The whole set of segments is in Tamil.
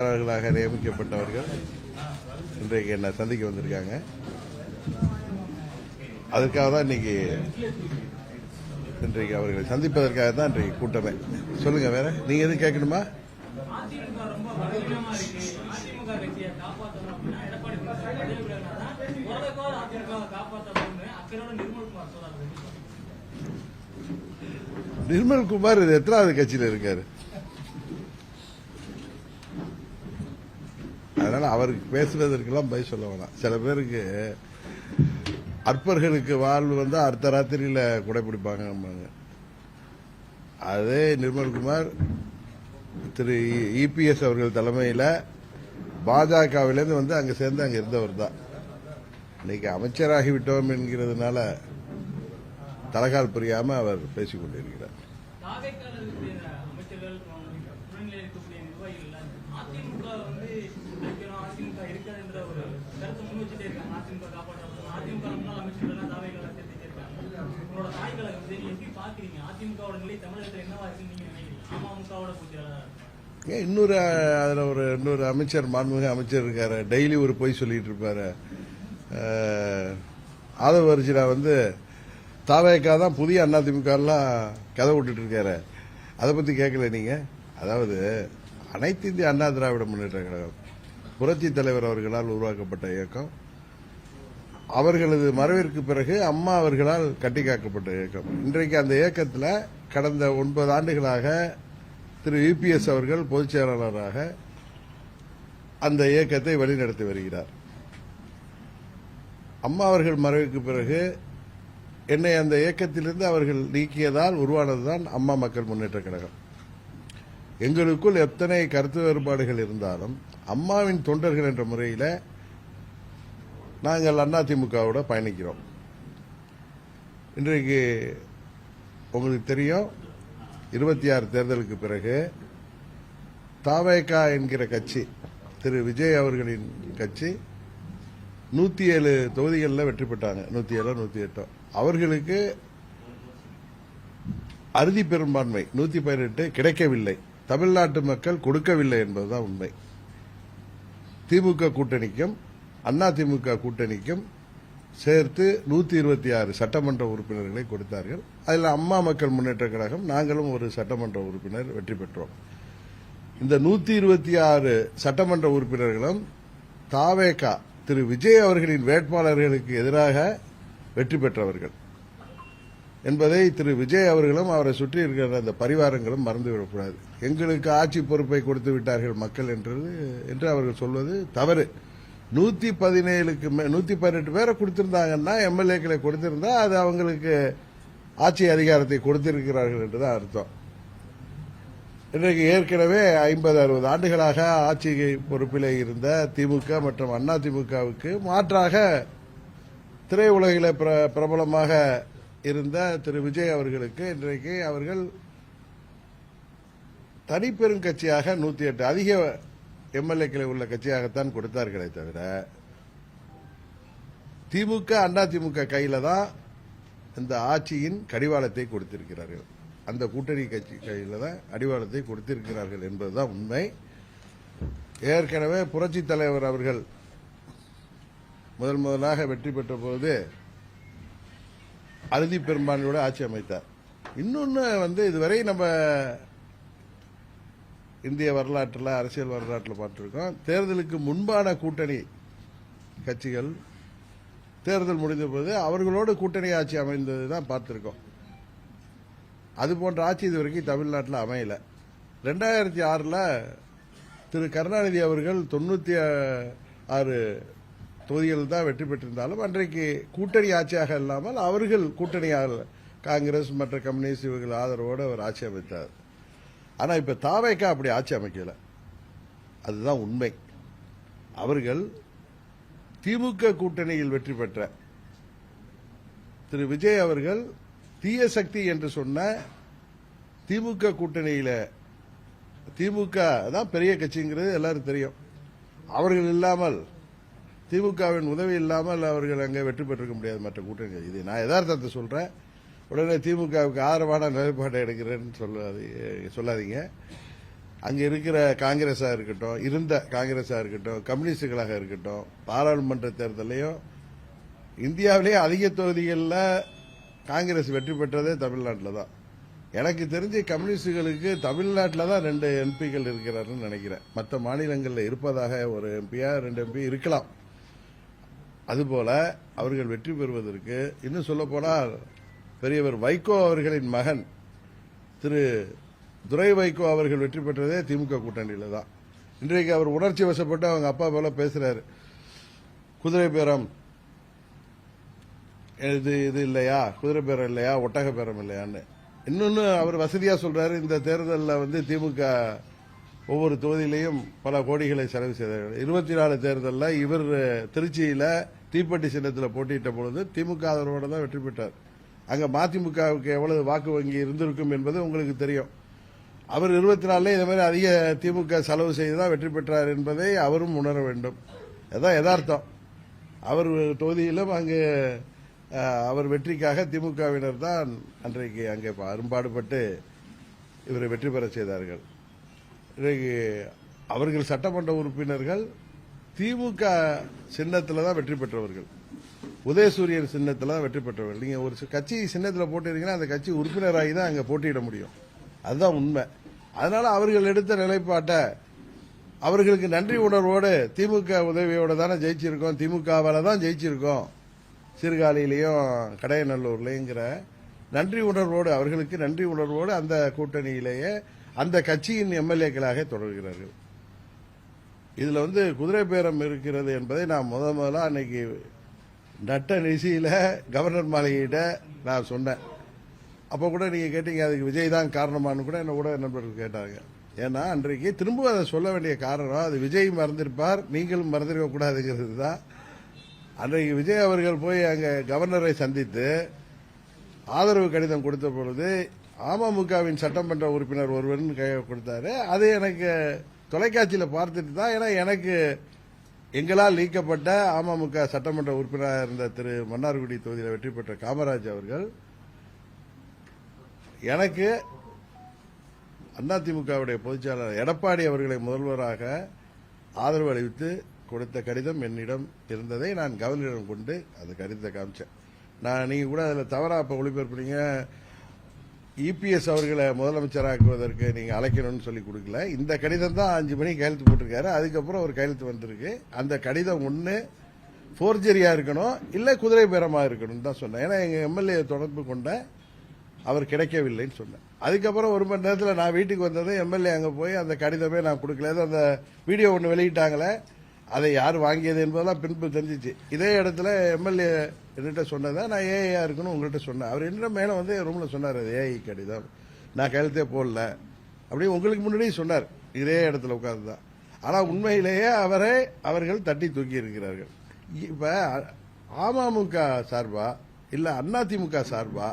நியமிக்கப்பட்டவர்கள் இன்றைக்கு என்ன சந்திக்க வந்திருக்காங்க. அதற்காக தான் இன்றைக்கு அவர்களை சந்திப்பதற்காக தான் இன்றைக்கு கூட்டமே. சொல்லுங்க, வேற நீங்க எதுவும் கேட்கணுமா? நிர்மல்குமார் இது எத்தனாவது கட்சியில் இருக்காரு? அதனால அவருக்கு பேசுறதற்கெல்லாம் பதில் சொல்ல வேணாம். சில பேருக்கு அற்பர்களுக்கு வாழ்வு வந்து அடுத்த ராத்திரியில குடைப்பிடிப்பாங்க. அதே நிர்மல்குமார் திரு இபிஎஸ் அவர்கள் தலைமையில் பாஜகவிலிருந்து வந்து அங்க சேர்ந்து அங்க இருந்தவர் தான். இன்னைக்கு அமைச்சராகிவிட்டோம் என்கிறதுனால தலகால் புரியாம அவர் பேசிக் கொண்டிருக்கிறார். இன்னொரு அமைச்சர், மாண்புமிகு அமைச்சர் இருக்காரு, டெய்லி ஒரு பொய் சொல்லிட்டு இருப்பாரு. ஆதவ அர்ஜுனா வந்து தாவேக்கா தான் புதிய அதிமுக எல்லாம் கதை விட்டுட்டு இருக்காரு. அதை பத்தி கேட்கல நீங்க. அதாவது அனைத்து இந்திய அண்ணா திராவிட முன்னேற்ற கழகம் புரட்சி தலைவர் அவர்களால் உருவாக்கப்பட்ட இயக்கம். அவர்களது மறைவிற்கு பிறகு அம்மா அவர்களால் கட்டி காக்கப்பட்ட இயக்கம். இன்றைக்கு அந்த இயக்கத்தில் கடந்த 9 ஆண்டுகளாக திரு யுபிஎஸ் அவர்கள் பொதுச் செயலாளராக அந்த இயக்கத்தை வழிநடத்தி வருகிறார். அம்மா அவர்கள் மறைவுக்கு பிறகு என்னை அந்த இயக்கத்திலிருந்து அவர்கள் நீக்கியதால் உருவானதுதான் அம்மா மக்கள் முன்னேற்ற கழகம். எங்களுக்குள் எத்தனை கருத்து வேறுபாடுகள் இருந்தாலும் அம்மாவின் தொண்டர்கள் என்ற முறையில் நாங்கள் அதிமுகவோட பயணிக்கிறோம். இன்றைக்கு உங்களுக்கு தெரியும், 26 தேர்தலுக்கு பிறகு தாவேகா என்கிற கட்சி, திரு விஜய் அவர்களின் கட்சி 107 தொகுதிகளில் வெற்றி பெற்றாங்க. 107 108 அவர்களுக்கு அறுதி பெரும்பான்மை 118 கிடைக்கவில்லை. தமிழ்நாட்டு மக்கள் கொடுக்கவில்லை என்பதுதான் உண்மை. திமுக கூட்டணிக்கும் அதிமுக கூட்டணிக்கும் சேர்த்து 126 சட்டமன்ற உறுப்பினர்களை கொடுத்தார்கள். அதில் அம்மா மக்கள் முன்னேற்ற கழகம் நாங்களும் ஒரு சட்டமன்ற உறுப்பினர் வெற்றி பெற்றோம். இந்த 126 சட்டமன்ற உறுப்பினர்களும் தாவேகா திரு விஜய் அவர்களின் வேட்பாளர்களுக்கு எதிராக வெற்றி பெற்றவர்கள் என்பதை திரு விஜய் அவர்களும் அவரை சுற்றி இருக்கிற அந்த பரிவாரங்களும் மறந்துவிடக்கூடாது. எங்களுக்கு ஆட்சி பொறுப்பை கொடுத்து விட்டார்கள் மக்கள் என்று அவர்கள் சொல்வது தவறு. 118 பேரை கொடுத்திருந்தாங்கன்னா, எம்எல்ஏக்களை கொடுத்திருந்தா அது அவங்களுக்கு ஆட்சி அதிகாரத்தை கொடுத்திருக்கிறார்கள் என்றுதான் அர்த்தம். இன்றைக்கு ஏற்கனவே 50-60 ஆண்டுகளாக ஆட்சி பொறுப்பில் இருந்த திமுக மற்றும் அதிமுகவுக்கு மாற்றாக திரையுலகில் பிரபலமாக இருந்த திரு விஜய் அவர்களுக்கு இன்றைக்கு அவர்கள் தனிப்பெருங்கட்சியாக 108 அதிக எம்எல்ஏக்களை உள்ள கட்சியாகத்தான் கொடுத்தார்களே தவிர திமுக அதிமுக கையில தான் இந்த ஆட்சியின் கடிவாளத்தை கொடுத்திருக்கிறார்கள். அந்த கூட்டணி கட்சி கையில தான் அடிவாளத்தை கொடுத்திருக்கிறார்கள் என்பதுதான் உண்மை. ஏற்கனவே புரட்சி தலைவர் அவர்கள் முதலாக வெற்றி பெற்ற போது அறுதி பெரும்பான்மையோட ஆட்சி அமைத்தார். இன்னொன்னு இதுவரை நம்ம இந்திய வரலாற்றில், அரசியல் வரலாற்றில் பார்த்திருக்கோம். தேர்தலுக்கு முன்பான கூட்டணி கட்சிகள் தேர்தல் முடிந்த போது அவர்களோடு கூட்டணி ஆட்சி அமைந்ததுதான் பார்த்திருக்கோம். அது போன்ற ஆட்சி இதுவரைக்கும் தமிழ்நாட்டில் அமையல. 2006 திரு கருணாநிதி அவர்கள் 96 தொகுதிகள் தான் வெற்றி பெற்றிருந்தாலும் அன்றைக்கு கூட்டணி ஆட்சியாக இல்லாமல் அவர்கள் கூட்டணியாக காங்கிரஸ் மற்ற கம்யூனிஸ்ட் இவர்கள் ஆதரவோடு அவர் ஆட்சி அமைத்தார். ஆனா இப்ப தாவேகா அப்படி ஆட்சி அமைக்கல. அதுதான் உண்மை. அவர்கள் திமுக கூட்டணியில் வெற்றி பெற்ற திரு விஜய் அவர்கள் தீய சக்தி என்று சொன்ன திமுக கூட்டணியில, திமுக தான் பெரிய கட்சிங்கிறது எல்லாரும் தெரியும். அவர்கள் இல்லாமல், திமுகவின் உதவி இல்லாமல் அவர்கள் அங்கே வெற்றி பெற்றிருக்க முடியாது மற்ற கூட்டணி. இது நான் யதார்த்தத்தை சொல்றேன். உடனே திமுகவுக்கு ஆதரவான நிலைப்பாட்டை எடுக்கிறேன்னு சொல்லாதீங்க. அங்க இருக்கிற காங்கிரஸா இருக்கட்டும், இருந்த காங்கிரஸா இருக்கட்டும், கம்யூனிஸ்டுகளாக இருக்கட்டும், பாராளுமன்ற தேர்தலையும் இந்தியாவிலேயே அதிக தொகுதிகளில் காங்கிரஸ் வெற்றி பெற்றதே தமிழ்நாட்டில் தான். எனக்கு தெரிஞ்சு கம்யூனிஸ்டுகளுக்கு தமிழ்நாட்டில் தான் 2 எம்பிக்கள் இருக்கிறாருன்னு நினைக்கிறேன். மற்ற மாநிலங்களில் இருப்பதாக ஒரு எம்பியா 2 எம்பி இருக்கலாம். அதுபோல அவர்கள் வெற்றி பெறுவதற்கு இன்னும் சொல்ல போனால் பெரியவர் வைகோ அவர்களின் மகன் திரு துரை வைகோ அவர்கள் வெற்றி பெற்றதே திமுக கூட்டணியில தான். இன்றைக்கு அவர் உணர்ச்சி வசப்பட்டு அவங்க அப்பா போல பேசுறாரு. குதிரை பேரம் இது இல்லையா, குதிரை பேரம் இல்லையா, ஒட்டக பேரம் இல்லையான்னு. இன்னொன்னு அவர் வசதியா சொல்றாரு, இந்த தேர்தலில் திமுக ஒவ்வொரு தொகுதியிலையும் பல கோடிகளை செலவு செய்தார். 24 தேர்தலில் இவர் திருச்சியில தீப்பெட்டி சின்னத்தில் போட்டியிட்ட பொழுது திமுக ஆதரவோடு தான் வெற்றி பெற்றார். அங்க மதிமுகவுக்கு எவ்வளவு வாக்கு வங்கி இருந்திருக்கும் என்பது உங்களுக்கு தெரியும். அவர் 24 இதே மாதிரி அதிக திமுக செலவு செய்துதான் வெற்றி பெற்றார் என்பதை அவரும் உணர வேண்டும். அதான் யதார்த்தம். அவர் தொகுதியிலும் அங்கு அவர் வெற்றிக்காக திமுகவினர் தான் அன்றைக்கு அங்கே அரும்பாடுபட்டு இவரை வெற்றி பெற செய்தார்கள். இன்றைக்கு அவர்கள் சட்டமன்ற உறுப்பினர்கள் திமுக சின்னத்தில் தான் வெற்றி பெற்றவர்கள், உதயசூரியன் சின்னத்தில் தான் வெற்றி பெற்றவர்கள். நீங்க ஒரு கட்சி சின்னத்தில் போட்டிருக்கீங்கன்னா அந்த கட்சி உறுப்பினராகி தான் அங்கே போட்டியிட முடியும். அதுதான் உண்மை. அதனால அவர்கள் எடுத்த நிலைப்பாட்டை அவர்களுக்கு நன்றி உணர்வோடு திமுக உதவியோடு தானே ஜெயிச்சிருக்கோம், திமுகவால தான் ஜெயிச்சிருக்கோம் சீர்காழியிலையும் கடையநல்லூர்லங்கிற நன்றி உணர்வோடு, அவர்களுக்கு நன்றி உணர்வோடு அந்த கூட்டணியிலேயே அந்த கட்சியின் எம்எல்ஏக்களாக தொடர்கிறார்கள். இதுல குதிரை பேரம் இருக்கிறது என்பதை நான் முதல்ல அன்னைக்கு நட்ட நிசியில கவர்னர் மாளிகையிட்ட நான் சொன்னேன். அப்ப கூட நீங்க கேட்டீங்க அதுக்கு விஜய் தான் காரணமானு கூட என்ன கூட நண்பர்கள் கேட்டாங்க. ஏன்னா அன்றைக்கு திரும்ப அதை சொல்ல வேண்டிய காரணம் அது விஜய் மறந்திருப்பார், நீங்களும் மறந்திருக்க கூடாதுங்கிறது தான். அன்றைக்கு விஜய் அவர்கள் போய் அங்க கவர்னரை சந்தித்து ஆதரவு கடிதம் கொடுத்த பொழுது அமமுகவின் சட்டமன்ற உறுப்பினர் ஒருவர் கொடுத்தாரு. அது எனக்கு தொலைக்காட்சியில் பார்த்துட்டு தான், ஏன்னா எனக்கு எங்களால் நீக்கப்பட்ட அமமுக சட்டமன்ற உறுப்பினராக இருந்த திரு மன்னார்குடி தொகுதியில் வெற்றி பெற்ற காமராஜ் அவர்கள் எனக்கு அதிமுகவுடைய பொதுச்செயலாளர் எடப்பாடி அவர்களை முதல்வராக ஆதரவு அளித்து கொடுத்த கடிதம் என்னிடம் இருந்ததை நான் கவர்னரிடம் கொண்டு அந்த கடிதத்தை காமிச்சேன். நீங்க கூட அதில் தவறா இப்ப ஒளிபரப்புறீங்க, இபிஎஸ் அவர்களை முதலமைச்சராக்குவதற்கு நீங்க அழைக்கணும்னு சொல்லி கொடுக்கல. இந்த கடிதம் தான் 5 மணிக்கு கையெழுத்து போட்டிருக்காரு. அதுக்கப்புறம் ஒரு கையெழுத்து வந்திருக்கு. அந்த கடிதம் ஒண்ணு போர்ஜரியா இருக்கணும், இல்ல குதிரை பேரமா இருக்கணும் தான் சொன்னேன். ஏன்னா எங்க எம்எல்ஏ தொடர்பு கொண்ட அவர் கிடைக்கவில்லைன்னு சொன்னேன். அதுக்கப்புறம் 1 மணி நேரத்தில் நான் வீட்டுக்கு வந்தது, எம்எல்ஏ அங்க போய் அந்த கடிதமே நான் கொடுக்கல. அந்த வீடியோ ஒன்று வெளியிட்டாங்களே, அதை யார் வாங்கியது என்பதெல்லாம் பின்பு தெரிஞ்சிச்சு. இதே இடத்துல எம்எல்ஏ என்கிட்ட சொன்னதை நான் ஏஐயா இருக்கணும் உங்கள்கிட்ட சொன்னேன். அவர் என்ன மேல ரூம்ல சொன்னார், அது ஏஐ கடிதம், நான் கையெழுத்தே போடல அப்படி உங்களுக்கு முன்னாடி சொன்னார், இதே இடத்துல உட்கார்ந்துதான். ஆனா உண்மையிலேயே அவர்கள் தட்டி தூக்கி இருக்கிறார்கள். இப்ப அமமுக சார்பா இல்ல அதிமுக சார்பா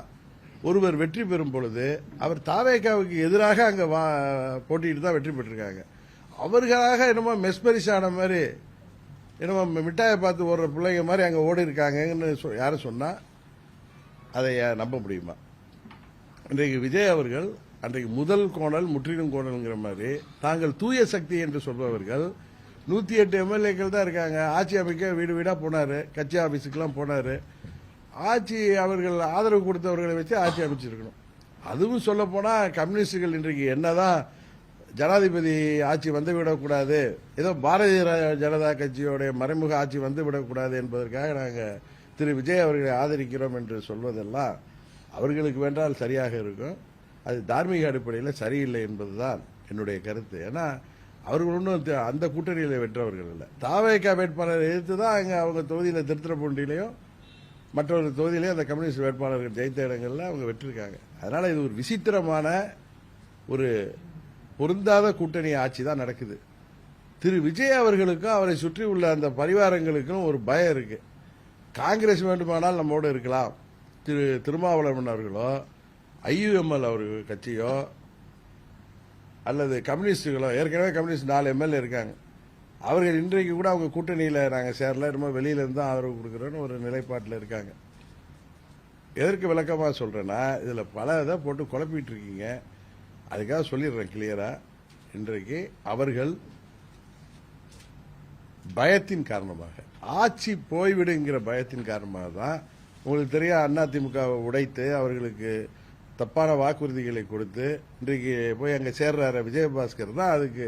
ஒருவர் வெற்றி பெறும் பொழுது அவர் தாவேகாவுக்கு எதிராக அங்க போட்டிட்டு தான் வெற்றி பெற்றிருக்காங்க. அவர்களாக என்னமோ மெஸ்பரிஸ் ஆன மாதிரி என்னமோ மிட்டாயை பார்த்து ஓடுற பிள்ளைங்க மாதிரி அங்க ஓடி இருக்காங்கன்னு யாரும் சொன்னா அதை நம்ப முடியுமா? இன்றைக்கு விஜய் அவர்கள் அன்றைக்கு முதல் கோணல் முற்றிலும் கோணல்ங்கிற மாதிரி தாங்கள் தூய சக்தி என்று சொல்பவர்கள் 108 எம்எல்ஏக்கள் தான் இருக்காங்க. ஆட்சி அமைக்க வீடு வீடா போனாரு, கட்சி ஆபீஸுக்கெல்லாம் போனாரு. ஆட்சி அவர்கள் ஆதரவு கொடுத்தவர்களை வச்சு ஆட்சி அமைச்சிருக்கணும். அதுவும் சொல்ல போனா கம்யூனிஸ்டுகள் இன்றைக்கு என்னதான் ஜனாதிபதி ஆட்சி வந்துவிடக்கூடாது, ஏதோ பாரதிய ஜனதா கட்சியோடைய மறைமுக ஆட்சி வந்துவிடக்கூடாது என்பதற்காக நாங்கள் திரு விஜய் அவர்களை ஆதரிக்கிறோம் என்று சொல்வதெல்லாம் அவர்களுக்கு வேண்டால் சரியாக இருக்கும். அது தார்மீக அடிப்படையில் சரியில்லை என்பதுதான் என்னுடைய கருத்து. ஏன்னா அவர்கள் ஒன்றும் அந்த கூட்டணியில் வென்றவர்கள் இல்லை. தாவேகா வேட்பாளரை எதிர்த்து தான் அவங்க தொகுதியில் திருத்துறைப்பூண்டிலையும் மற்றொரு தொகுதியிலேயே அந்த கம்யூனிஸ்ட் வேட்பாளர்கள் ஜெயித்த இடங்கள்ல அவங்க வெற்றிருக்காங்க. அதனால இது ஒரு விசித்திரமான ஒரு பொருந்தாத கூட்டணி ஆட்சி தான் நடக்குது. திரு விஜய் அவர்களுக்கும் அவரை சுற்றி உள்ள அந்த பரிவாரங்களுக்கும் ஒரு பயம் இருக்கு. காங்கிரஸ் வேண்டுமானால் நம்மோடு இருக்கலாம், திரு திருமாவளவன் அவர்களோ ஐயுஎம்எல் அவர்கள் கட்சியோ அல்லது கம்யூனிஸ்டுகளோ, ஏற்கனவே கம்யூனிஸ்ட் 4 எம்எல்ஏ இருக்காங்க, அவர்கள் இன்றைக்கு கூட அவங்க கூட்டணியில் நாங்கள் சேரல, ரொம்ப வெளியில இருந்து ஆதரவு கொடுக்குறோன்னு ஒரு நிலைப்பாட்டில் இருக்காங்க. எதற்கு விளக்கமாக சொல்றேன்னா, இதுல பல இதை போட்டு குழப்பிட்டு இருக்கீங்க. அதுக்காக சொல்லிடுறேன் கிளியரா. இன்றைக்கு அவர்கள் பயத்தின் காரணமாக, ஆட்சி போய்விடுங்கிற பயத்தின் காரணமாக தான், உங்களுக்கு தெரியும், அதிமுகவை உடைத்து அவர்களுக்கு தப்பான வாக்குறுதிகளை கொடுத்து இன்றைக்கு போய் அங்கே சேர்றாரு விஜயபாஸ்கர் தான். அதுக்கு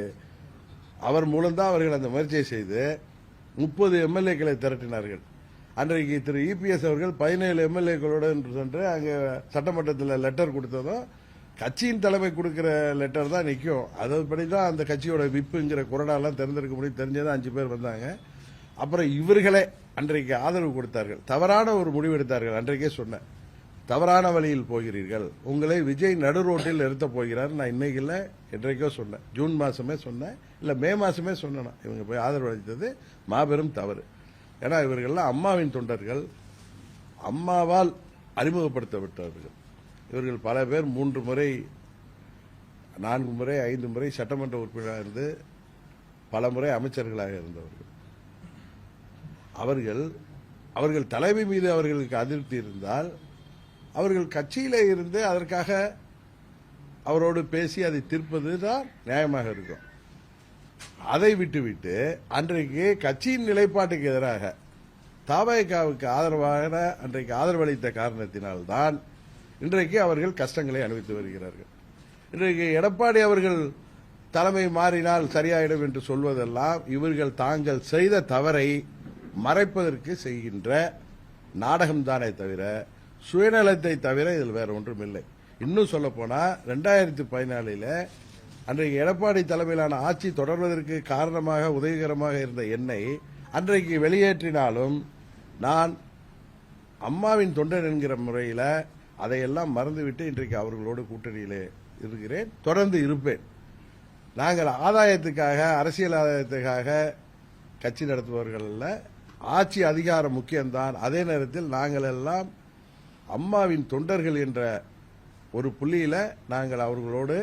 அவர் மூலம்தான் அவர்கள் அந்த முயற்சியை செய்து 30 எம்எல்ஏக்களை திரட்டினார்கள். அன்றைக்கு திரு இபிஎஸ் அவர்கள் 17 எம்எல்ஏக்களோடு சென்று அங்கே சட்டமன்றத்தில் லெட்டர் கொடுத்ததும் கட்சியின் தலைமை கொடுக்கிற லெட்டர் தான் நிற்கும். அதுபடி தான் அந்த கட்சியோட விப்புங்கிற குரடாலாம் தேர்ந்தெடுக்க முடியும். தெரிஞ்சதான் 5 பேர் வந்தாங்க. அப்புறம் இவர்களே அன்றைக்கு ஆதரவு கொடுத்தார்கள். தவறான ஒரு முடிவு எடுத்தார்கள். அன்றைக்கே சொன்னேன், தவறான வழியில் போகிறீர்கள், உங்களை விஜய் நடு ரோட்டில் நிறுத்தப் போகிறார். நான் இன்னைக்கு இல்லை, என்றைக்கோ சொன்னேன். ஜூன் மாசமே சொன்னேன், இல்லை மே மாசமே சொன்னேன். இவங்க போய் ஆதரவு அளித்தது மாபெரும் தவறு. ஏன்னா இவர்கள்லாம் அம்மாவின் தொண்டர்கள், அம்மாவால் அறிமுகப்படுத்தப்பட்டவர்கள். இவர்கள் பல பேர் 3 முறை 4 முறை 5 முறை சட்டமன்ற உறுப்பினராக இருந்து பல முறை அமைச்சர்களாக இருந்தவர்கள். அவர்கள் தலைமை மீது அவர்களுக்கு அதிருப்தி இருந்தால் அவர்கள் கட்சியிலே இருந்து அதற்காக அவரோடு பேசி அதை தீர்ப்பது தான் நியாயமாக இருக்கும். அதை விட்டுவிட்டு அன்றைக்கு கட்சியின் நிலைப்பாட்டுக்கு எதிராக தவேகாவுக்கு ஆதரவாக அன்றைக்கு ஆதரவளித்த காரணத்தினால்தான் இன்றைக்கு அவர்கள் கஷ்டங்களை அனுபவித்து வருகிறார்கள். இன்றைக்கு எடப்பாடி அவர்கள் தலைமை மாறினால் சரியாயிடும் என்று சொல்வதெல்லாம் இவர்கள் தாங்கள் செய்த தவறை மறைப்பதற்கு செய்கின்ற நாடகம்தானே தவிர சுயநலத்தை தவிர இதில் வேற ஒன்றும் இல்லை. இன்னும் சொல்ல போனா 2014 அன்றைக்கு எடப்பாடி தலைமையிலான ஆட்சி தொடர்வதற்கு காரணமாக உதவிகரமாக இருந்த என்னை அன்றைக்கு வெளியேற்றினாலும் நான் அம்மாவின் தொண்டன் என்கிற முறையில் அதையெல்லாம் மறந்துவிட்டு இன்றைக்கு அவர்களோடு கூட்டணியிலே இருக்கிறேன், தொடர்ந்து இருப்பேன். நாங்கள் ஆதாயத்துக்காக, அரசியல் ஆதாயத்துக்காக கட்சி நடத்துபவர்கள் அல்ல. ஆட்சி அதிகாரம் முக்கியம்தான். அதே நேரத்தில் நாங்கள் எல்லாம் அம்மாவின் தொண்டர்கள் என்ற ஒரு புள்ளியில நாங்கள் அவர்களோடு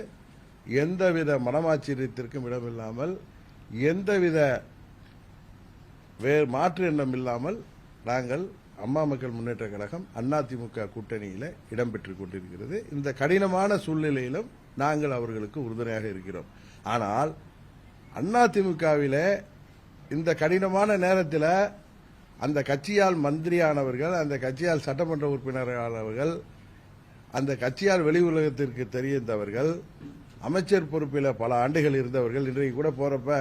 எந்தவித மனமாச்சரியத்திற்கும் இடமில்லாமல், எந்தவித மாற்று எண்ணம் இல்லாமல் நாங்கள் அம்மா மக்கள் முன்னேற்ற கழகம் அதிமுக கூட்டணியில இடம்பெற்றுக் கொண்டிருக்கிறது. இந்த கடினமான சூழ்நிலையிலும் நாங்கள் அவர்களுக்கு உறுதுணையாக இருக்கிறோம். ஆனால் அதிமுகவில இந்த கடினமான நேரத்தில் அந்த கட்சியால் மந்திரியானவர்கள், அந்த கட்சியால் சட்டமன்ற உறுப்பினரானவர்கள், அந்த கட்சியால் வெளி உலகத்திற்கு தெரிந்தவர்கள், அமைச்சர் பொறுப்பில் பல ஆண்டுகள் இருந்தவர்கள், இன்றைக்கு கூட போறப்ப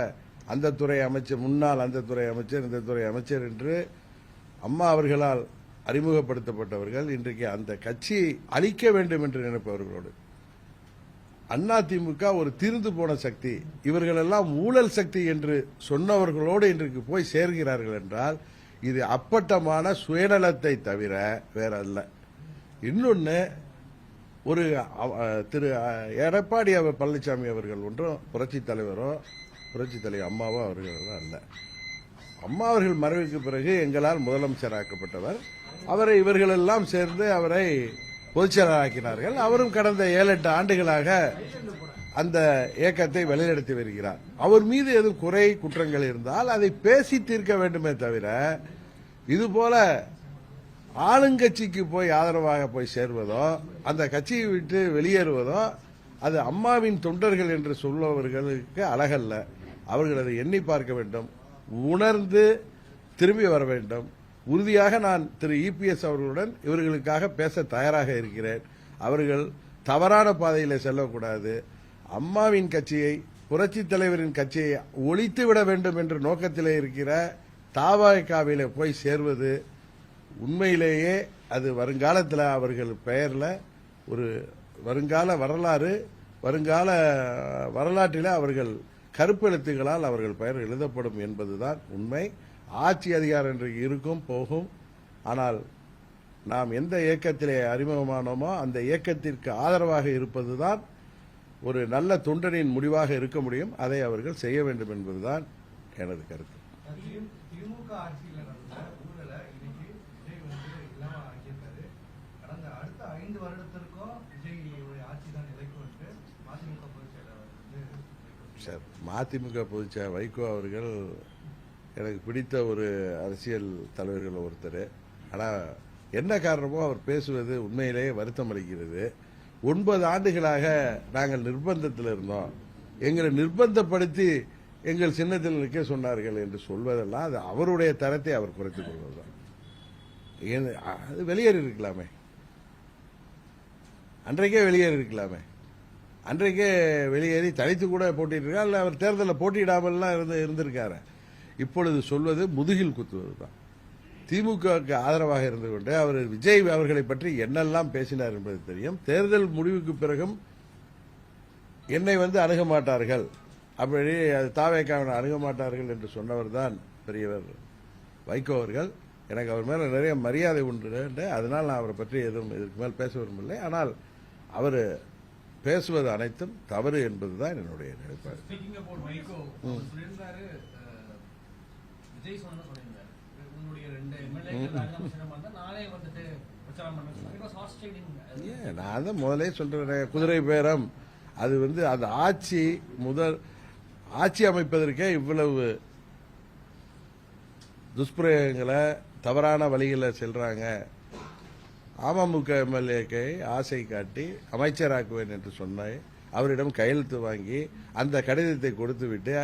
அந்த துறை அமைச்சர், முன்னாள் அந்த துறை அமைச்சர், இந்த துறை அமைச்சர் என்று அம்மா அவர்களால் அறிமுகப்படுத்தப்பட்டவர்கள் இன்றைக்கு அந்த கட்சியை அழிக்க வேண்டும் என்று நினைப்பவர்களோடு அதிமுக ஒரு தீர்ந்து போன சக்தி, இவர்களெல்லாம் ஊழல் சக்தி என்று சொன்னவர்களோடு இன்றைக்கு போய் சேர்கிறார்கள் என்றால் இது அப்பட்டமான சுயநலத்தை தவிர வேற அல்ல. இன்னொன்னு, ஒரு திரு எடப்பாடி பழனிசாமி அவர்கள் ஒன்றும் புரட்சி தலைவரோ புரட்சி தலைவர் அம்மாவோ அவர்கள் அல்ல. அம்மா அவர்கள் மறைவுக்கு பிறகு எங்களால் முதலமைச்சராக்கப்பட்டவர். அவரை இவர்களெல்லாம் சேர்ந்து அவரை பொதுச்செயலாளராக்கினார்கள். அவரும் கடந்த 7-8 ஆண்டுகளாக அந்த இயக்கத்தை வழிநடத்தி வருகிறார். அவர் மீது எதுவும் குறை குற்றங்கள் இருந்தால் அதை பேசி தீர்க்க வேண்டுமே தவிர இதுபோல ஆளுங்கட்சிக்கு போய் ஆதரவாக போய் சேர்வதோ, அந்த கட்சியை விட்டு வெளியேறுவதோ அது அம்மாவின் தொண்டர்கள் என்று சொல்பவர்களுக்கு அழகல்ல. அவர்கள் அதை எண்ணி பார்க்க வேண்டும், உணர்ந்து திரும்பி வர வேண்டும். உறுதியாக நான் திரு இபிஎஸ் அவர்களுடன் இவர்களுக்காக பேச தயாராக இருக்கிறேன். அவர்கள் தவறான பாதையில் செல்லக்கூடாது. அம்மாவின் கட்சியை, புரட்சி தலைவரின் கட்சியை ஒழித்து விட வேண்டும் என்ற நோக்கத்திலே இருக்கிற தவேகாவிலே போய் சேர்வது உண்மையிலேயே அது வருங்காலத்தில் அவர்கள் பெயர்ல ஒரு வருங்கால வரலாறு, வருங்கால வரலாற்றில் அவர்கள் கருப்பெழுத்துகளால் அவர்கள் பெயர் எழுதப்படும் என்பதுதான் உண்மை. ஆட்சி அதிகாரம் இன்றைக்கு இருக்கும், போகும். ஆனால் நாம் எந்த இயக்கத்திலே அறிமுகமானோமோ அந்த இயக்கத்திற்கு ஆதரவாக இருப்பதுதான் ஒரு நல்ல தொண்டனின் முடிவாக இருக்க முடியும். அதை அவர்கள் செய்ய வேண்டும் என்பதுதான் எனது கருத்து. திமுக ஆட்சியில் நடந்த ஊழலை இன்னைக்கு விஜய் இல்லாம ஆக்கியிருக்காரு. கடந்த அடுத்த 5 வருடத்திற்கும் விஜய் ஆட்சி தான் நிலைக்கும் என்று மதிமுக பொதுச் செயலாளர் சார், மதிமுக பொதுச் செயலாளர் வைகோ அவர்கள் எனக்கு பிடித்த ஒரு அரசியல் தலைவர்கள் ஒருத்தர். ஆனால் என்ன காரணமோ அவர் பேசுவது உண்மையிலேயே வருத்தம் அளிக்கிறது. 9 ஆண்டுகளாக நாங்கள் நிர்பந்தத்தில் இருந்தோம். எங்களை நிர்பந்தப்படுத்தி எங்கள் சின்னத்தில் நிற்க சொன்னார்கள் என்று சொல்வதெல்லாம் அது அவருடைய தரத்தை அவர் குறைத்துக் கொள்வதுதான். அது வெளியேறி இருக்கலாமே, அன்றைக்கே வெளியேறி இருக்கலாமே, அன்றைக்கே வெளியேறி தனித்து கூட போட்டிட்டு இல்ல அவர் தேர்தலில் போட்டியிடாமல்லாம் இருந்திருக்காரு. இப்பொழுது சொல்வது முதுகில் குத்துவது தான். திமுகவுக்கு ஆதரவாக இருந்து கொண்டு அவர் விஜய் அவர்களை பற்றி என்னெல்லாம் பேசினார் என்பது தெரியும். தேர்தல் முடிவுக்கு பிறகும் என்னை அணுக மாட்டார்கள், அப்படி தாவேக்காவினை அணுக மாட்டார்கள் என்று சொன்னவர் தான் பெரியவர் வைகோ அவர்கள். எனக்கு அவர் மேல நிறைய மரியாதை உண்டு, அதனால் நான் அவரை பற்றி எதுவும் இதற்கு மேல் பேச விரும்பவில்லை. ஆனால் அவர் பேசுவது அனைத்தும் தவறு என்பதுதான் என்னுடைய நிலைப்பாடு. நான் தான் முதலே சொல்றேன், குதிரை பேரம் அது அந்த ஆட்சி அமைப்பதற்கே இவ்வளவு துஷ்பிரயோகங்களை தவறான வழிகளில் செல்றாங்க. அமமுக எம்எல்ஏக்கை ஆசை காட்டி அமைச்சராக்குவேன் என்று சொன்ன அவரிடம் கையெழுத்து வாங்கி அந்த கடிதத்தை கொடுத்து விட்டு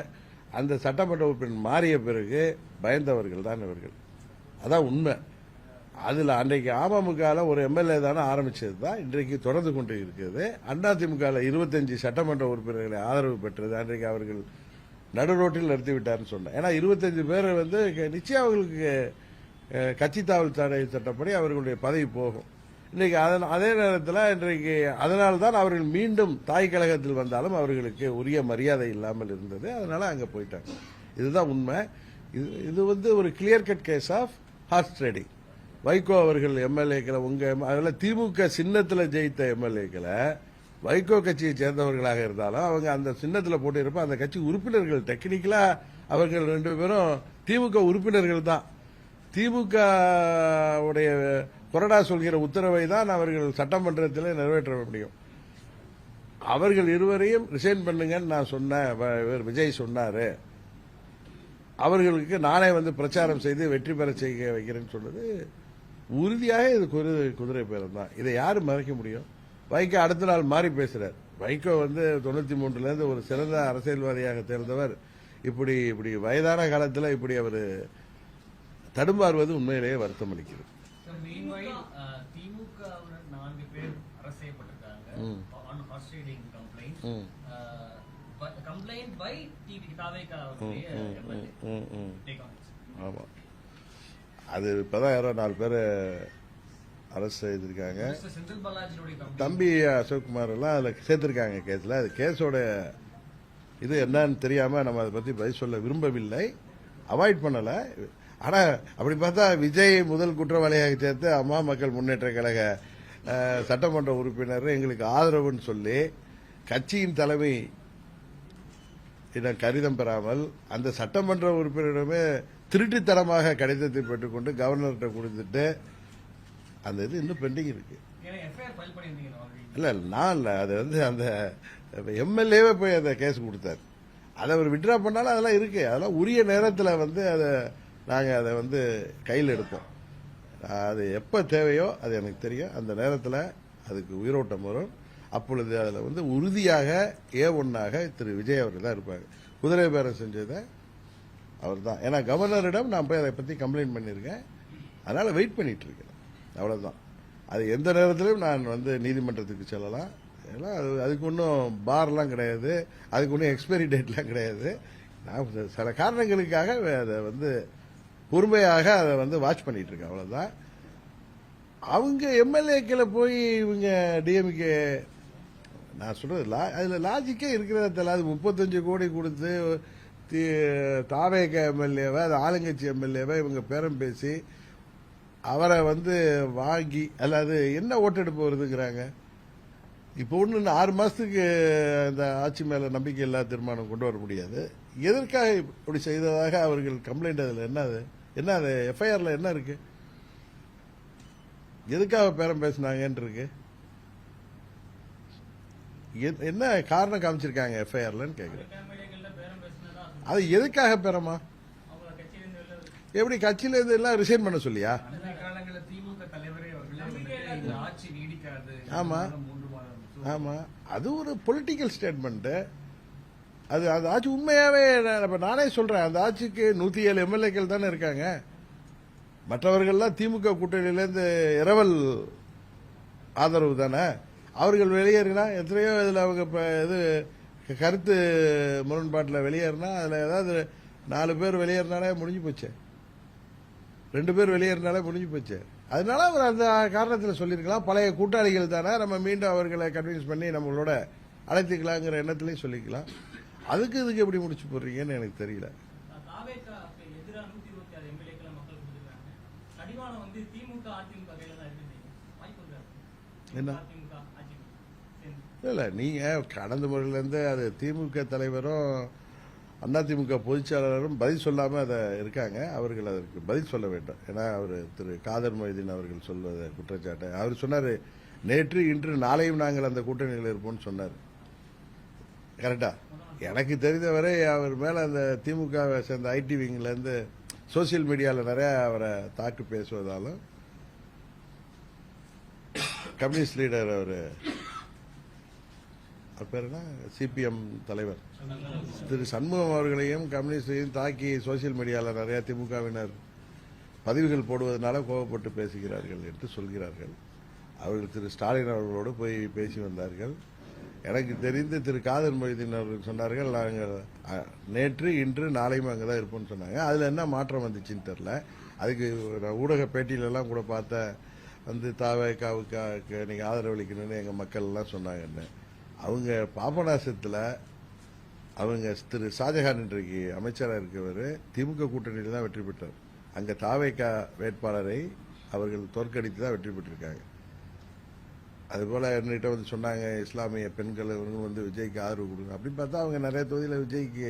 அந்த சட்டமன்ற உறுப்பினர் மாறிய பிறகு பயந்தவர்கள் தான் இவர்கள். அதான் உண்மை. அதில் அன்றைக்கு அமமுக ஒரு எம்எல்ஏ தானே ஆரம்பிச்சது தான் இன்றைக்கு தொடர்ந்து கொண்டு இருக்கிறது. அதிமுக 25 சட்டமன்ற உறுப்பினர்களை ஆதரவு பெற்றது. அன்றைக்கு அவர்கள் நடு ரோட்டில் நிறுத்திவிட்டார்னு சொன்னேன். ஏன்னா 25 பேர் நிச்சயம் அவர்களுக்கு கட்சி தாவல் தடை சட்டப்படி அவர்களுடைய பதவி போகும். இன்றைக்கு அதே நேரத்தில் இன்றைக்கு அதனால்தான் அவர்கள் மீண்டும் தாய் கழகத்தில் வந்தாலும் அவர்களுக்கு உரிய மரியாதை இல்லாமல் இருந்தது. அதனால அங்கே போயிட்டாங்க. இதுதான் உண்மை. இது ஒரு clear cut case of horse trading. Vaiko அவர்கள் எம்எல்ஏக்களை அதில் திமுக சின்னத்தில் ஜெயித்த எம்எல்ஏக்களை வைகோ கட்சியை சேர்ந்தவர்களாக இருந்தாலும் அவங்க அந்த சின்னத்தில் போட்டிருப்ப அந்த கட்சி உறுப்பினர்கள் டெக்னிக்கலா அவர்கள் 2 பேரும் திமுக உறுப்பினர்கள் தான். திமுக உடைய கொறடா சொல்கிற உத்தரவை தான் அவர்கள் சட்டமன்றத்தில் நிறைவேற்ற முடியும். அவர்கள் இருவரையும் ரிசைன் பண்ணுங்கன்னு நான் சொன்னேன். விஜய் சொன்னாரு. அவர்களுக்கு நானே பிரச்சாரம் செய்து வெற்றி பெற செய்ய வைக்கிறேன்னு சொன்னது உறுதியாக இது குதிரை பேரம் தான். இதை யாரு மறைக்க முடியும்? வைகோ அடுத்த நாள் மாறி பேசுறார். வைகோ 93 ஒரு சிறந்த அரசியல்வாதியாக தேர்ந்தவர். இப்படி வயதான காலத்தில் இப்படி அவர் தடுமாறுவது உண்மையிலேயே வருத்தம் அளிக்கிறது. திமுக 4 பேர் அரசு செய்யப்பட்டிருக்காங்க. ஆமா, அது இப்பதான் யாரோ 4 பேர் அரசு செய்திருக்காங்க. தம்பி அசோக்குமார் எல்லாம் அதுல சேர்த்திருக்காங்க கேஸ்ல. அது கேஸோட இது என்னன்னு தெரியாம நம்ம அதை பத்தி பதில் சொல்ல விரும்பவில்லை, அவாய்ட் பண்ணல. ஆனா அப்படி பார்த்தா விஜய் முதல் குற்றவாளியாக சேர்த்து அம்மா மக்கள் முன்னேற்ற கழக சட்டமன்ற உறுப்பினர் எங்களுக்கு ஆதரவுன்னு சொல்லி கட்சியின் தலைமை கடிதம் பெறாமல் அந்த சட்டமன்ற உறுப்பினரிடமே திருட்டுத்தனமாக கடிதத்தை பெற்றுக்கொண்டு கவர்னர்கிட்ட கொடுத்துட்டு அந்த இது இன்னும் பெண்டிங் இருக்கு. இல்ல நான் இல்ல, அது அந்த எம்எல்ஏவே போய் அந்த கேஸ் கொடுத்தாரு. அதை அவர் விட்ரா பண்ணாலும் அதெல்லாம் இருக்கு. அதெல்லாம் உரிய நேரத்தில் அதை நாங்கள் அதை கையில் எடுப்போம். அது எப்போ தேவையோ அது எனக்கு தெரியும். அந்த நேரத்தில் அதுக்கு உயிரோட்டம் வரும். அப்பொழுது அதில் உறுதியாக A1ஆக திரு விஜய் அவர்கள் தான் இருப்பாங்க. குதிரை பேரம் செஞ்சதை அவர் தான். ஏன்னா கவர்னரிடம் நான் போய் அதை பற்றி கம்ப்ளைண்ட் பண்ணியிருக்கேன். அதனால வெயிட் பண்ணிட்டு இருக்கேன். அவ்வளவுதான். அது எந்த நேரத்திலும் நான் நீதிமன்றத்துக்கு செல்லலாம். ஏன்னா அதுக்கு ஒன்றும் பார்லாம் கிடையாது, அதுக்கு ஒன்றும் எக்ஸ்பைரி டேட்லாம் கிடையாது. நான் சில காரணங்களுக்காக அதை பொறுமையாக அதை வாட்ச் பண்ணிட்டு இருக்கேன். அவ்வளவுதான். அவங்க எம்எல்ஏக்களை போய் இவங்க டிஎம்கே நான் சொல்றது அதுல லாஜிக்கே இருக்கிறத தெரியல. 35 கோடி கொடுத்து தாவேக எம்எல்ஏவை அது ஆளுங்கட்சி எம்எல்ஏவை இவங்க பேரம் பேசி அவரை வாங்கி அல்லாது என்ன ஓட்டெடுப்பு வருதுங்கிறாங்க. இப்போ ஒன்று 6 மாசத்துக்கு அந்த ஆட்சி மேல நம்பிக்கை இல்லாத தீர்மானம் கொண்டு வர முடியாது. எதற்காக இப்படி செய்ததாக அவர்கள் கம்ப்ளைண்ட் அதில் என்ன அது எஃப்ஐஆர்ல என்ன இருக்கு? எதுக்காக பேரம் பேசினாங்கன்னு இருக்கு? என்ன காரணம் காமிச்சிருக்காங்க எஃப்ஐஆர்லன்னு கேட்கிறேன். அது எதுக்காக பேரமா? எப்படி கட்சியில இருந்து எல்லாம் ரிசைன் பண்ண சொல்லியா? ஆமா ஆமா, அது ஒரு பொலிட்டிக்கல் ஸ்டேட்மெண்ட். அது அந்த ஆட்சி உண்மையாவே இப்ப நானே சொல்றேன், அந்த ஆட்சிக்கு 107 எம்எல்ஏக்கள் தானே இருக்காங்க. மற்றவர்கள்லாம் திமுக கூட்டணியிலேருந்து இரவல் ஆதரவு தானே. அவர்கள் வெளியேறினா எத்தனையோ இதில் அவங்க இப்போ இது கருத்து முரண்பாட்டில் வெளியேறினா அதில் ஏதாவது 4 பேர் வெளியேறினாலே முடிஞ்சு போச்சு, 2 பேர் வெளியேறினாலே முடிஞ்சு போச்சு. அதனால அவர் அந்த காரணத்தில் சொல்லியிருக்கலாம், பழைய கூட்டாளிகள் தானே, நம்ம மீண்டும் அவர்களை கன்வின்ஸ் பண்ணி நம்மளோட அழைத்துக்கலாங்கிற எண்ணத்துலையும் சொல்லிக்கலாம். அதுக்கு இதுக்கு எப்படி முடிச்சு போடுறீங்கன்னு எனக்கு தெரியல. என்ன இல்ல, நீங்க கடந்த முறையிலேருந்து அது திமுக தலைவரும் அதிமுக பொதுச்செயலாளரும் பதில் சொல்லாம அதை இருக்காங்க. அவர்கள் அதற்கு பதில் சொல்ல வேண்டும். ஏன்னா அவர் திரு காதர் மொய்தீன் அவர்கள் சொல்வதை குற்றச்சாட்டு அவர் சொன்னாரு, நேற்று இன்று நாளையும் நாங்கள் அந்த கூட்டணியில் இருப்போம்னு சொன்னார். கரெக்டா? எனக்கு தெரிந்தவரை அவர் மேல அந்த திமுக சேர்ந்த ஐடி விங்ல இருந்து சோசியல் மீடியாவில் நிறைய அவரை தாக்கு பேசுவதாலும், கம்யூனிஸ்ட் லீடர் அவர் பேர் என்ன, சிபிஎம் தலைவர் திரு சண்முகம் அவர்களையும் கம்யூனிஸ்டையும் தாக்கி சோசியல் மீடியாவில் நிறைய திமுகவினர் பதிவுகள் போடுவதனால கோபப்பட்டு பேசுகிறார்கள் என்று சொல்கிறார்கள். அவர்கள் திரு ஸ்டாலின் அவர்களோடு போய் பேசி வந்தார்கள். எனக்கு தெரிந்து திரு காதர் மொய்தீன் அவர்கள் சொன்னார்கள், நாங்கள் நேற்று இன்று நாளையும் அங்கே தான் இருப்போம்னு சொன்னாங்க. அதில் என்ன மாற்றம் வந்துச்சுன்னு தெரில. அதுக்கு ஊடக பேட்டியிலெல்லாம் கூட பார்த்த வந்து தாவேக்காவுக்கு நீங்கள் ஆதரவளிக்கணும்னு எங்கள் மக்கள் எல்லாம் சொன்னாங்கன்னு. அவங்க பாபநாசத்தில் அவங்க திரு ஷாஜஹான் இன்றைக்கு அமைச்சராக இருக்கவர் திமுக கூட்டணியில் தான் வெற்றி பெற்றார். அங்கே தாவேக்கா வேட்பாளரை அவர்கள் தோற்கடித்து தான் வெற்றி பெற்றிருக்காங்க. அதுபோல் என்கிட்ட வந்து சொன்னாங்க, இஸ்லாமிய பெண்கள் இவங்க வந்து விஜய்க்கு ஆதரவு கொடுங்க அப்படின்னு பார்த்தா அவங்க நிறைய தொகுதியில் விஜய்க்கு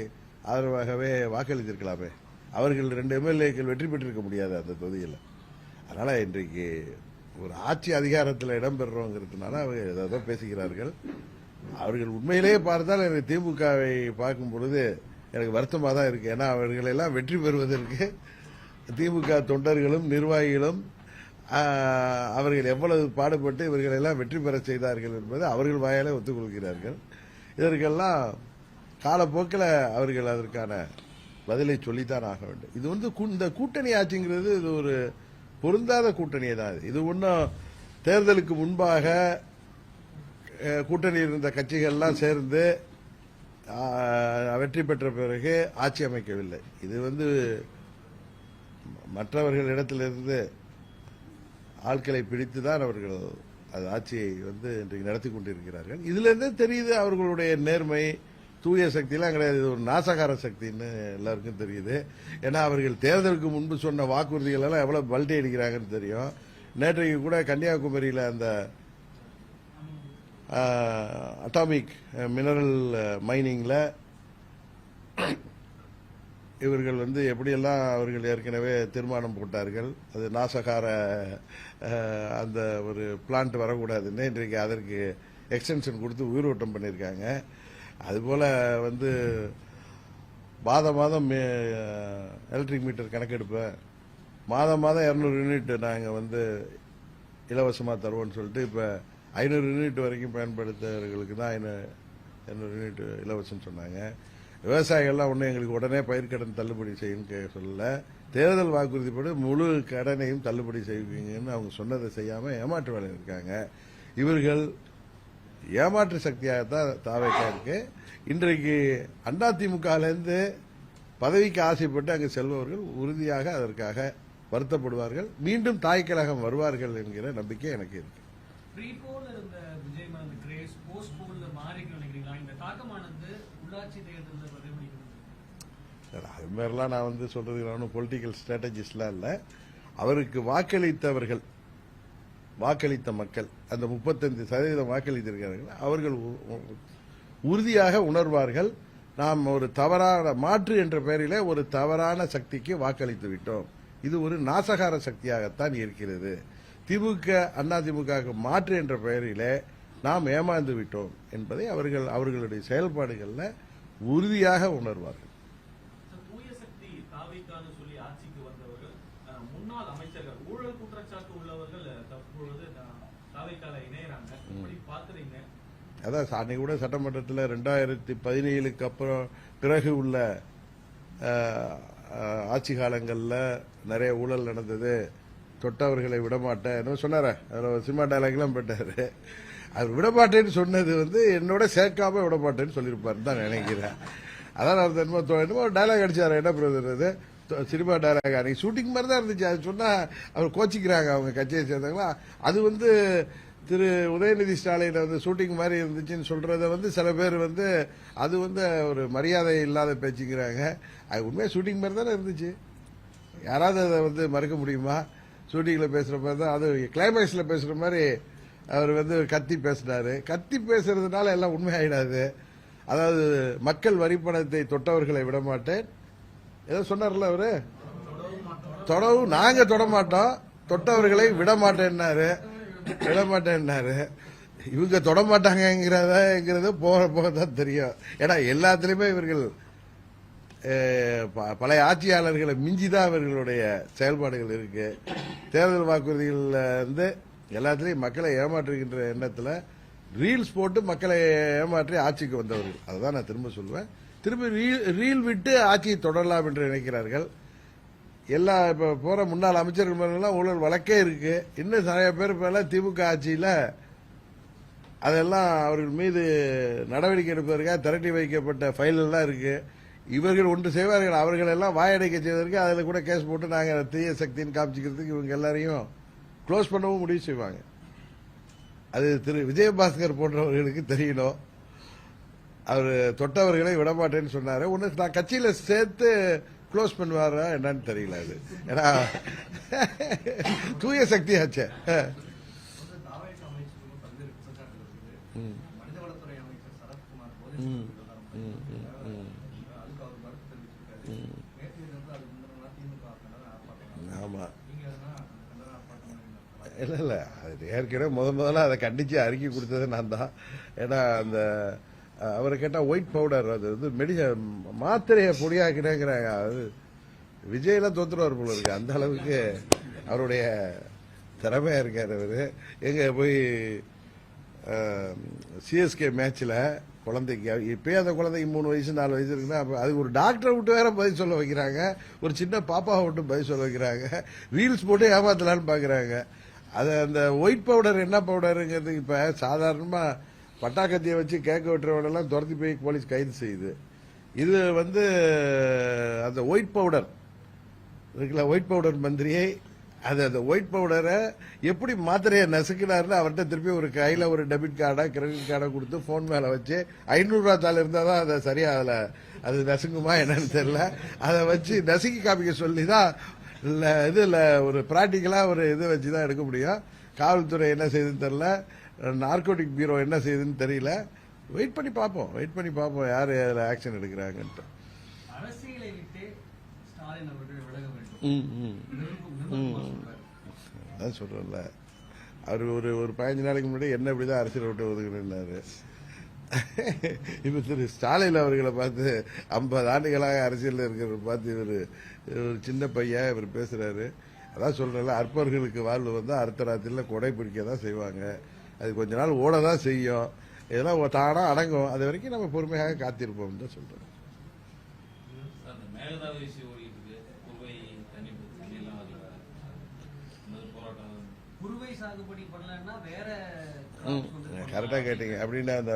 ஆதரவாகவே வாக்களித்திருக்கலாமே. அவர்கள் 2 எம்எல்ஏக்கள் வெற்றி பெற்றிருக்க முடியாது அந்த தொகுதியில். அதனால இன்றைக்கு ஒரு ஆட்சி அதிகாரத்தில் இடம்பெறோங்கிறதுனால அவங்க ஏதோ பேசுகிறார்கள். அவர்கள் உண்மையிலேயே பார்த்தால் எனக்கு திமுகவை பார்க்கும் பொழுது எனக்கு வருத்தமாக தான் இருக்கு. ஏன்னா அவர்களெல்லாம் வெற்றி பெறுவதற்கு திமுக தொண்டர்களும் நிர்வாகிகளும் அவர்கள் எவ்வளவு பாடுபட்டு இவர்களெல்லாம் வெற்றி பெற செய்தார்கள் என்பதை அவர்கள் வாயாலே ஒத்துக்கொள்கிறார்கள். இதற்கெல்லாம் காலப்போக்கில் அவர்கள் அதற்கான பதிலை சொல்லித்தான் ஆக வேண்டும். இது வந்து இந்த கூட்டணி ஆட்சிங்கிறது இது ஒரு பொருந்தாத கூட்டணியே தான். இது ஒன்றும் தேர்தலுக்கு முன்பாக கூட்டணியில் இருந்த கட்சிகள்லாம் சேர்ந்து வெற்றி பெற்ற பிறகு ஆட்சி அமைக்கவில்லை. இது வந்து மற்றவர்கள் இடத்திலிருந்து ஆட்களை பிடித்து தான் அவர்கள் அது ஆட்சியை வந்து இன்றைக்கு நடத்தி கொண்டிருக்கிறார்கள். இதுல இருந்தே தெரியுது அவர்களுடைய நேர்மை, தூய சக்தியெல்லாம் கிடையாது. இது ஒரு நாசகார சக்தின்னு எல்லாருக்கும் தெரியுது. ஏன்னா அவர்கள் தேர்தலுக்கு முன்பு சொன்ன வாக்குறுதிகள் எல்லாம் எவ்வளவு பல்டி அடிக்கிறாங்கன்னு தெரியும். நேற்றைக்கு கூட கன்னியாகுமரியில் அந்த அட்டாமிக் மினரல் மைனிங்ல இவர்கள் வந்து எப்படியெல்லாம் அவர்கள் ஏற்கனவே தீர்மானம் போட்டார்கள், அது நாசகார அந்த ஒரு பிளான்ட் வரக்கூடாதுன்னு இன்றைக்கு அதற்கு எக்ஸ்டென்ஷன் கொடுத்து உயிரோட்டம் பண்ணியிருக்காங்க. அதுபோல வந்து மாதம் எலக்ட்ரிக் மீட்டர் கணக்கெடுப்பேன், மாதம் 200 யூனிட் நாங்கள் வந்து இலவசமாக தருவோம்னு சொல்லிட்டு இப்போ 500 யூனிட் வரைக்கும் பயன்படுத்துறவர்களுக்கு தான் 200 யூனிட் இலவசம் சொன்னாங்க. விவசாயிகள்லாம் ஒன்றும் எங்களுக்கு உடனே பயிர்க்கடன் தள்ளுபடி செய்யணும்னு சொல்லல, தேர்தல் வாக்குறுதிப்படி முழு கடனையும் தள்ளுபடி செய்வீங்கன்னு அவங்க சொன்னதை செய்யாம ஏமாற்று வேலை இருக்காங்க. இவர்கள் ஏமாற்று சக்தியாகத்தான் தாவேக்கா இருக்கு. இன்றைக்கு அதிமுகவிலிருந்து பதவிக்கு ஆசைப்பட்டு அங்கு செல்பவர்கள் உறுதியாக அதற்காக வருத்தப்படுவார்கள். மீண்டும் தாய் கழகம் வருவார்கள் என்கிற நம்பிக்கை எனக்கு இருக்கு. அது மாதிரிலாம் நான் வந்து சொல்றது பொலிட்டிக்கல் ஸ்ட்ராட்டஜிஸ்ட்லாம் இல்லை. அவருக்கு வாக்களித்தவர்கள், வாக்களித்த மக்கள் அந்த 35% வாக்களித்திருக்கிறார்கள். அவர்கள் உறுதியாக உணர்வார்கள், நாம் ஒரு தவறான மாற்று என்ற பெயரிலே ஒரு தவறான சக்திக்கு வாக்களித்து விட்டோம், இது ஒரு நாசகார சக்தியாகத்தான் இருக்கிறது, திமுக அதிமுக மாற்று என்ற பெயரிலே நாம் ஏமாந்து விட்டோம் என்பதை அவர்களுடைய செயல்பாடுகளில் உறுதியாக உணர்வார்கள். முன்னாள் அமைச்சர்கள் ஊழல் குற்றச்சாட்டு உள்ளவர்கள் தற்பொழுது தாவேக்கால இணையறாங்க. எப்படி பாக்குறீங்க? அதான் அன்னைக்கு கூட சட்டமன்றத்தில் 2017க்கு அப்புறம் பிறகு உள்ள ஆட்சி காலங்களில் நிறைய ஊழல் நடந்தது, தொட்டவர்களை விடமாட்டேன் என்ன சொன்னார, அதில் சினிமா டைலாக்லாம் போட்டாரு. அது விடமாட்டேன்னு சொன்னது வந்து என்னோட சேர்க்காம விடமாட்டேன்னு சொல்லியிருப்பாருன்னு தான் நினைக்கிறேன். அதான் அவர் என்னமோ டைலாக் அடிச்சாரு, என்ன பிரதர் அது சினிமா டைலாக், அன்னைக்கு ஷூட்டிங் மாதிரி தான் இருந்துச்சு. அது சொன்னா அவர் கோச்சிக்கிறாங்க அவங்க கட்சியை சேர்ந்தவங்களா. அது வந்து திரு உதயநிதி ஸ்டாலின் வந்து ஷூட்டிங் மாதிரி இருந்துச்சுன்னு சொல்றத வந்து சில பேர் வந்து அது வந்து ஒரு மரியாதை இல்லாத பேச்சுக்கிறாங்க. அது உண்மையாக ஷூட்டிங் மாதிரி தானே இருந்துச்சு. யாராவது அதை வந்து மறுக்க முடியுமா? ஷூட்டிங்கில் பேசுற மாதிரி தான், அது கிளைமேக்ஸ்ல பேசுற மாதிரி அவர் வந்து கத்தி பேசினாரு. கத்தி பேசுறதுனால எல்லாம் உண்மையாயிடாது. அதாவது மக்கள் வரிப்பணத்தை தொட்டவர்களை விடமாட்டேன் ஏதோ சொன்னார்ல அவரு, தொடவும் நாங்க தொடமாட்டோம், தொட்டவர்களை விடமாட்டேன்னாரு. விடமாட்டேன்னாரு. இவங்க தொடமாட்டாங்கிறத போக போக தான் தெரியும். ஏன்னா எல்லாத்திலுமே இவர்கள் பழைய ஆட்சியாளர்களை மிஞ்சிதான் இவர்களுடைய செயல்பாடுகள் இருக்கு. தேர்தல் வாக்குறுதிகள்ல இருந்து எல்லாத்திலையும் மக்களை ஏமாற்றுகின்ற எண்ணத்துல ரீல்ஸ் போட்டு மக்களை ஏமாற்றி ஆட்சிக்கு வந்தவர்கள். அதுதான் நான் திரும்ப சொல்லுவேன். திரும்ப ரீல் விட்டு ஆட்சியை தொடரலாம் என்று நினைக்கிறார்கள். எல்லா இப்ப போற முன்னாள் அமைச்சர்கள் மேலாம் ஊழல் வழக்கே இருக்கு. இன்னும் நிறைய பேர் மேல திமுக ஆட்சியில அதெல்லாம் அவர்கள் மீது நடவடிக்கை எடுப்பதற்காக திரட்டி வைக்கப்பட்ட ஃபைல் எல்லாம் இருக்கு. இவர்கள் ஒன்று செய்வார்கள், அவர்கள் எல்லாம் வாயடைக்க செய்வதற்கு அதில் கூட கேஸ் போட்டு நாங்கள் தீய சக்தின்னு காமிச்சிக்கிறதுக்கு இவங்க எல்லாரையும் க்ளோஸ் பண்ணவும் முடிவு செய்வாங்க. அது திரு விஜயபாஸ்கர் போன்றவர்களுக்கு தெரியணும். அவர் தொட்டவர்களை விடமாட்டேன்னு சொன்னாரு. ஒன்று நான் கட்சியில சேர்த்து க்ளோஸ் பண்ணுவாரா என்னன்னு தெரியல. அது ஏன்னா தூய சக்தி ஆச்சே. தாவேக அமைச்சர்களும் பல்வேறு குற்றச்சாட்டுகள் இருக்குது. மனிதவளத்துறை அமைச்சர் சரத்குமார் அதுக்கு அவர் கருத்து தெரிவிச்சிருக்காரு. நேற்று இருந்து அது முந்தின திமுக கண்டன ஆர்ப்பாட்டம். ஆமா, நீங்க எதனா கண்டன ஆர்ப்பாட்டம்? இல்ல அது ஏற்கனவே முதல்ல அதை கண்டிச்சு அறிக்கை கொடுத்தது நான் தான். ஏன்னா அந்த அவரை கேட்டா ஒயிட் பவுடர், அது வந்து மாத்திரையை பொடியாக்கினேங்கிறாங்க. அது விஜயெல்லாம் தோத்துருவார் போல இருக்கு, அந்த அளவுக்கு அவருடைய திறமையா இருக்காரு அவரு. எங்க போய் சிஎஸ்கே மேட்ச்ல குழந்தைக்கு இப்பயே அந்த குழந்தைக்கு 3 வயசு 4 வயசு இருக்குன்னா அதுக்கு ஒரு டாக்டரை விட்டு வேற பதில் சொல்ல வைக்கிறாங்க, ஒரு சின்ன பாப்பாவை விட்டு பதில் சொல்ல வைக்கிறாங்க, ரீல்ஸ் போட்டு ஏமாத்தலான்னு பாக்குறாங்க. அது அந்த ஒயிட் பவுடர் என்ன பவுடருங்கிறது இப்ப சாதாரணமா பட்டாக்கத்தியை வச்சு கேட்க விட்டுறவனெல்லாம் துரத்தி போய் போலீஸ் கைது செய்யுது. இது வந்து அந்த ஒயிட் பவுடர் இருக்குல்ல, ஒயிட் பவுடர் மந்திரியை அது அந்த ஒயிட் பவுடரை எப்படி மாத்திரையை நசுக்கினாருன்னு அவர்கிட்ட திருப்பி ஒரு கையில ஒரு டெபிட் கார்டா கிரெடிட் கார்டை கொடுத்து போன் மேல வச்சு 500 ரூபாய் தாள் இருந்தாதான் அதை சரியா அதுல அது நசுங்குமா என்னன்னு தெரியல, அதை வச்சு நசுக்கி காமிக்க சொல்லி தான் இதுல ஒரு பிராக்டிக்கலா ஒரு இது வச்சுதான் எடுக்க முடியும். காவல்துறை என்ன செய்யுதுன்னு தெரியல, நார்கோட்டிக் பியூரோ என்ன செய்யுதுன்னு தெரியல. வெயிட் பண்ணி பார்ப்போம் யாரு அதுல ஆக்ஷன் எடுக்கிறாங்கன்ட்டு. அரசியலை விட்டு ஸ்டாலின் அவர்கள் விலக வேண்டும். அதான் சொல்றேன்ல, அவர் ஒரு 15 நாளைக்கு முன்னாடி என்ன இப்படிதான் அரசியல் விட்டு ஒதுக்குறாரு. இப்ப திரு ஸ்டாலின் அவர்களை பார்த்து 50 ஆண்டுகளாக அரசியல் இருக்கிற பார்த்து இவர் ஒரு சின்ன பையன் இவர் பேசுறாரு. அதான் சொல்றேன்ல, அற்பர்களுக்கு வாழ்வு வந்து அடுத்த ராத்திரில கொடை பிடிக்க தான் செய்வாங்க. அது கொஞ்ச நாள் ஓட தான் செய்யும், இதெல்லாம் தானா அடங்கும். அது வரைக்கும் நம்ம பொறுமையாக காத்திருப்போம் தான் சொல்றேன். குறுவை சாகுபடி பண்ணலன்னா வேற கரெக்டா கேட்டீங்க. அப்படின்னா அந்த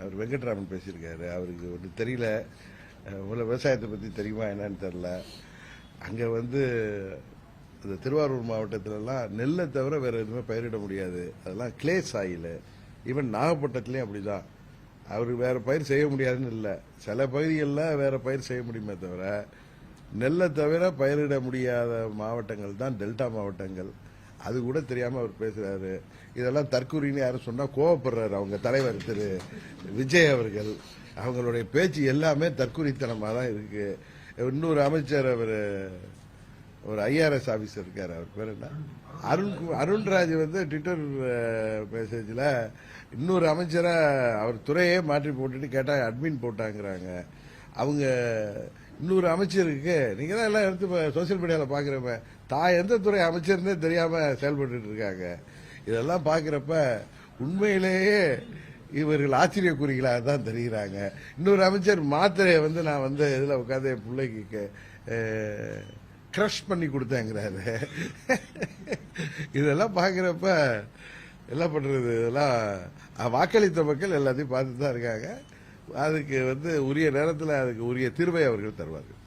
அவர் வெங்கட்ராமன் பேசியிருக்காரு, அவருக்கு ஒன்று தெரியல, உங்களை விவசாயத்தை பத்தி தெரியுமா என்னன்னு தெரியல. அங்க வந்து இந்த திருவாரூர் மாவட்டத்திலலாம் நெல்லை தவிர வேற எதுவுமே பயிரிட முடியாது, அதெல்லாம் கிளே சாயில். ஈவன் நாகப்பட்டினத்துலேயும் அப்படிதான், அவருக்கு வேற பயிர் செய்ய முடியாதுன்னு இல்லை, சில பகுதிகளில் வேற பயிர் செய்ய முடியுமே தவிர நெல்லை தவிர பயிரிட முடியாத மாவட்டங்கள் தான் டெல்டா மாவட்டங்கள். அது கூட தெரியாம அவர் பேசுறாரு. இதெல்லாம் தற்கூரின்னு யாரும் சொன்னா கோவப்படுறாரு அவங்க தலைவர் திரு விஜய் அவர்கள். அவங்களுடைய பேச்சு எல்லாமே தற்கூரித்தனமா தான் இருக்கு. இன்னொரு அமைச்சர் அவர் ஒரு ஐஆர்எஸ் ஆபீசர் இருக்காரு, அவர் பேர் என்ன, அருண்ராஜ் வந்து ட்விட்டர் மெசேஜ்ல இன்னொரு அமைச்சரை அவர் துறையே மாற்றி போட்டுட்டு கேட்டா அட்மின் போட்டாங்கிறாங்க. அவங்க இன்னொரு அமைச்சருக்கு நீங்க தான் எல்லாம் எடுத்து சோசியல் மீடியால பாக்குறப்ப தான் எந்த துறை அமைச்சர்னே தெரியாம செயல்பட்டு இருக்காங்க. இதெல்லாம் பாக்குறப்ப உண்மையிலேயே இவர்கள் ஆச்சரியக்குறிகளாக தான் தெரிகிறாங்க. இன்னொரு அமைச்சர் மாத்திரையை வந்து நான் வந்து இதில் உட்காந்து என் பிள்ளைக்கு க்ரஷ் பண்ணி கொடுத்தேங்கிறாரு. இதெல்லாம் பார்க்குறப்ப என்ன பண்ணுறது, இதெல்லாம் வாக்களித்த மக்கள் எல்லாத்தையும் பார்த்து தான் இருக்காங்க. அதுக்கு வந்து உரிய நேரத்தில் அதுக்கு உரிய தீர்வை அவர்கள் தருவார்கள்.